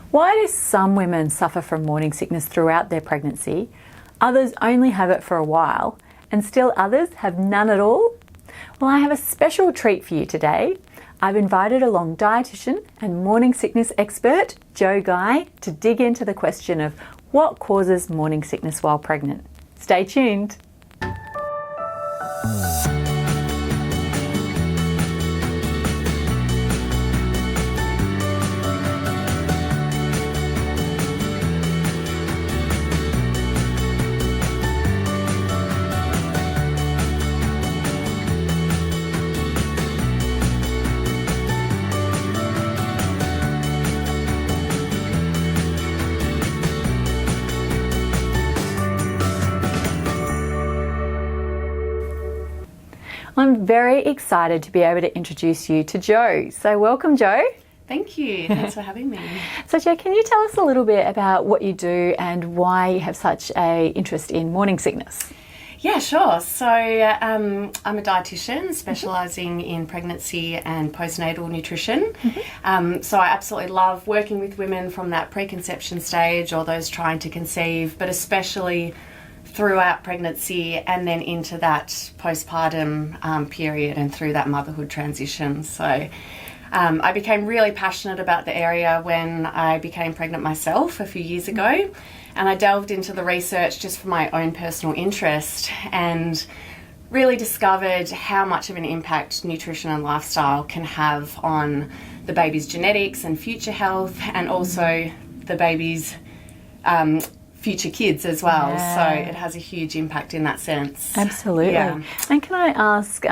Why do some women suffer from morning sickness throughout their pregnancy, others only have it for a while, and still others have none at all? Well, I have a special treat for you today. I've invited along dietitian and morning sickness expert Jo Guy to dig into the question of what causes morning sickness while pregnant. Stay tuned. I'm very excited to be able to introduce you to Jo. So welcome, Jo. Thank you. Thanks for having me. So Jo, can you tell us a little bit about what you do and why you have such an interest in morning sickness? Yeah, sure. So I'm a dietitian specialising in pregnancy and postnatal nutrition. So I absolutely love working with women from that preconception stage or those trying to conceive, but especially throughout pregnancy and then into that postpartum period and through that motherhood transition. So I became really passionate about the area when I became pregnant myself a few years ago, and I delved into the research just for my own personal interest and really discovered how much of an impact nutrition and lifestyle can have on the baby's genetics and future health, and also the baby's future kids as well. Yeah. So it has a huge impact in that sense. Absolutely. Yeah. And can I ask,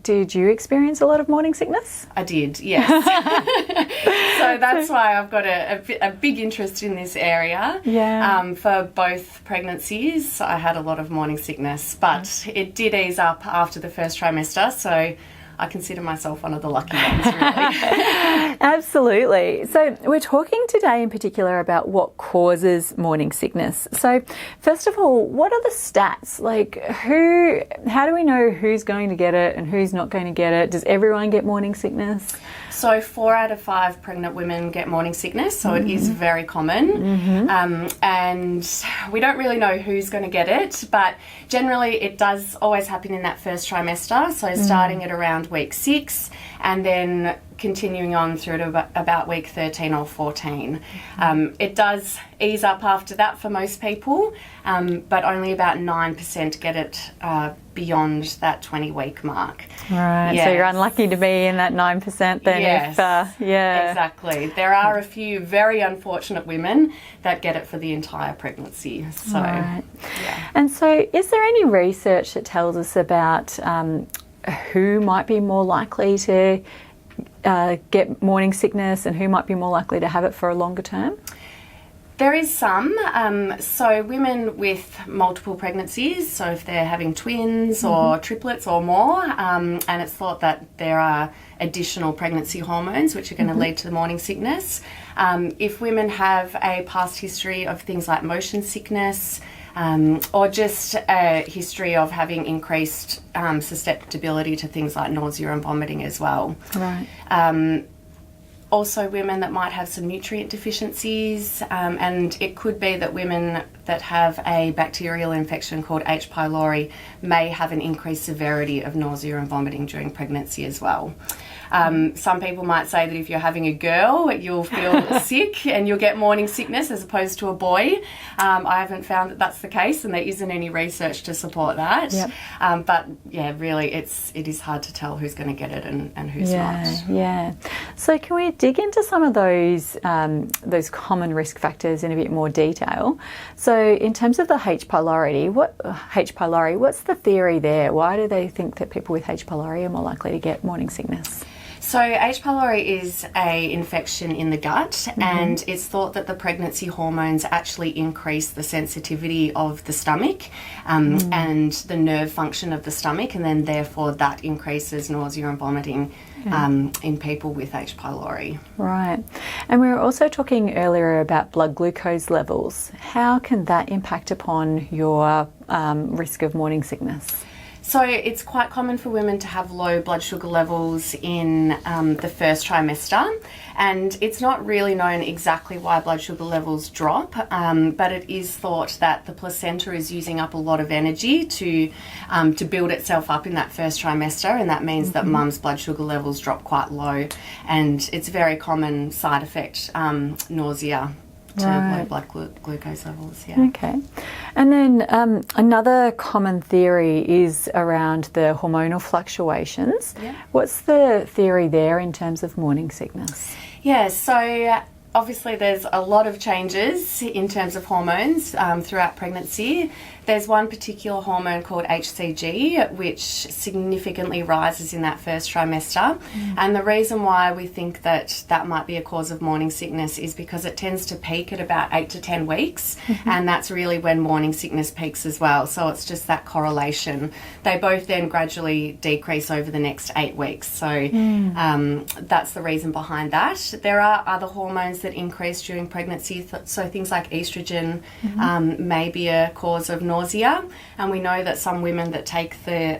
did you experience a lot of morning sickness? I did, yes. So that's why I've got a big interest in this area. Yeah. For both pregnancies, I had a lot of morning sickness, but it did ease up after the first trimester, so I consider myself one of the lucky ones, really. Absolutely. So we're talking today in particular about what causes morning sickness. So first of all, what are the stats? Like how do we know who's going to get it and who's not going to get it? Does everyone get morning sickness? So 4 out of 5 pregnant women get morning sickness, so it is very common. And we don't really know who's going to get it, but generally it does always happen in that first trimester, so starting at around week 6 and then continuing on through to about week 13 or 14. It does ease up after that for most people, but only about 9% get it beyond that 20-week mark. Right, yes. So you're unlucky to be in that 9% then. Yes, yeah. Exactly. There are a few very unfortunate women that get it for the entire pregnancy. So, right. Yeah. And so is there any research that tells us about who might be more likely to get morning sickness and who might be more likely to have it for a longer term? There is some. So women with multiple pregnancies, so if they're having twins or triplets or more, and it's thought that there are additional pregnancy hormones which are going to lead to the morning sickness. If women have a past history of things like motion sickness, or just a history of having increased susceptibility to things like nausea and vomiting as well. Right. Also women that might have some nutrient deficiencies, and it could be that women that have a bacterial infection called H. pylori may have an increased severity of nausea and vomiting during pregnancy as well. Some people might say that if you're having a girl, you'll feel sick and you'll get morning sickness as opposed to a boy. I haven't found that that's the case, and there isn't any research to support that. Yep. But yeah, really, it is hard to tell who's going to get it and who's not. Yeah. So can we dig into some of those common risk factors in a bit more detail? So in terms of the H. pylori, what's the theory there? Why do they think that people with H. pylori are more likely to get morning sickness? So H. pylori is an infection in the gut, and it's thought that the pregnancy hormones actually increase the sensitivity of the stomach and the nerve function of the stomach, and then therefore that increases nausea and vomiting in people with H. pylori. Right. And we were also talking earlier about blood glucose levels. How can that impact upon your risk of morning sickness? So it's quite common for women to have low blood sugar levels in the first trimester, and it's not really known exactly why blood sugar levels drop, but it is thought that the placenta is using up a lot of energy to build itself up in that first trimester, and that means that mum's blood sugar levels drop quite low, and it's a very common side effect, nausea to low blood glucose levels. Yeah. Okay. And then another common theory is around the hormonal fluctuations. Yeah. What's the theory there in terms of morning sickness? Yeah, so obviously there's a lot of changes in terms of hormones throughout pregnancy. There's one particular hormone called HCG, which significantly rises in that first trimester. And the reason why we think that that might be a cause of morning sickness is because it tends to peak at about 8 to 10 weeks. And that's really when morning sickness peaks as well. So it's just that correlation. They both then gradually decrease over the next 8 weeks. So that's the reason behind that. There are other hormones that increase during pregnancy. So things like estrogen may be a cause of nausea, and we know that some women that take the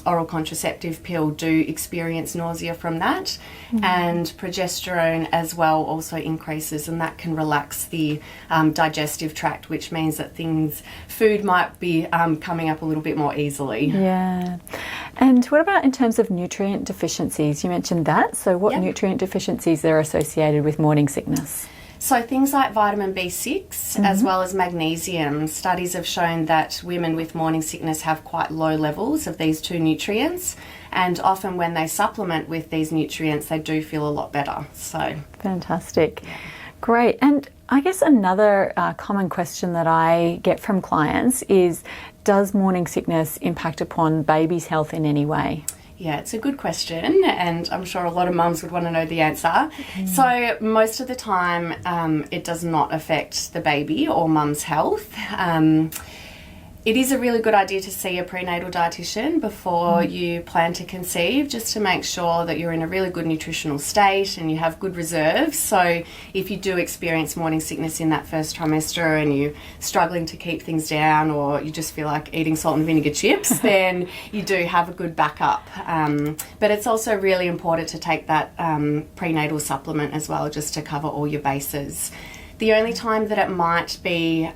oral contraceptive pill do experience nausea from that, and progesterone as well also increases, and that can relax the digestive tract, which means that food might be coming up a little bit more easily. Yeah. And what about in terms of nutrient deficiencies? You mentioned that, so what nutrient deficiencies are associated with morning sickness? So things like vitamin B6 as well as magnesium, studies have shown that women with morning sickness have quite low levels of these two nutrients, and often when they supplement with these nutrients they do feel a lot better. So fantastic. Great. And I guess another common question that I get from clients is, does morning sickness impact upon baby's health in any way? Yeah, it's a good question, and I'm sure a lot of mums would want to know the answer. So most of the time it does not affect the baby or mum's health. It is a really good idea to see a prenatal dietitian before you plan to conceive, just to make sure that you're in a really good nutritional state and you have good reserves. So if you do experience morning sickness in that first trimester and you're struggling to keep things down, or you just feel like eating salt and vinegar chips, then you do have a good backup. But it's also really important to take that prenatal supplement as well, just to cover all your bases. The only time that it might be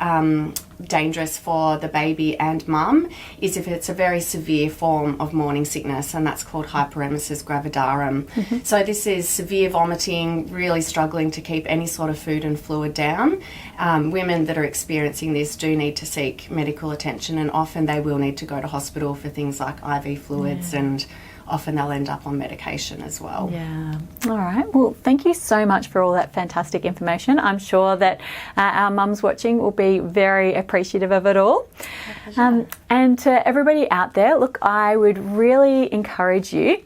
dangerous for the baby and mum is if it's a very severe form of morning sickness, and that's called hyperemesis gravidarum. So this is severe vomiting, really struggling to keep any sort of food and fluid down. Women that are experiencing this do need to seek medical attention, and often they will need to go to hospital for things like IV fluids, and often they'll end up on medication as well. Yeah. All right. Well, thank you so much for all that fantastic information. I'm sure that our mums watching will be very appreciative of it all. And to everybody out there, look, I would really encourage you,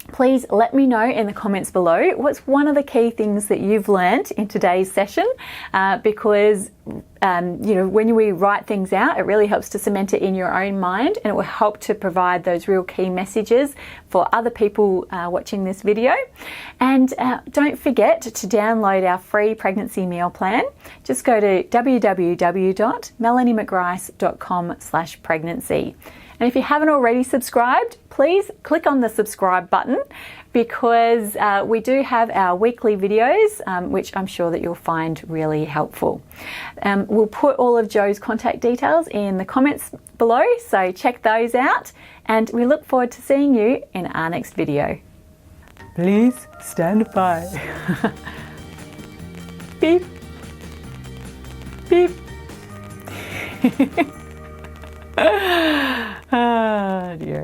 please let me know in the comments below what's one of the key things that you've learnt in today's session, because you know, when we write things out, it really helps to cement it in your own mind, and it will help to provide those real key messages for other people watching this video. And don't forget to download our free pregnancy meal plan. Just go to www.melaniemcgrice.com/pregnancy. And if you haven't already subscribed, please click on the subscribe button, because we do have our weekly videos, which I'm sure that you'll find really helpful. We'll put all of Jo's contact details in the comments below, so check those out, and we look forward to seeing you in our next video. Please stand by. Beep. Beep. Ah, dear.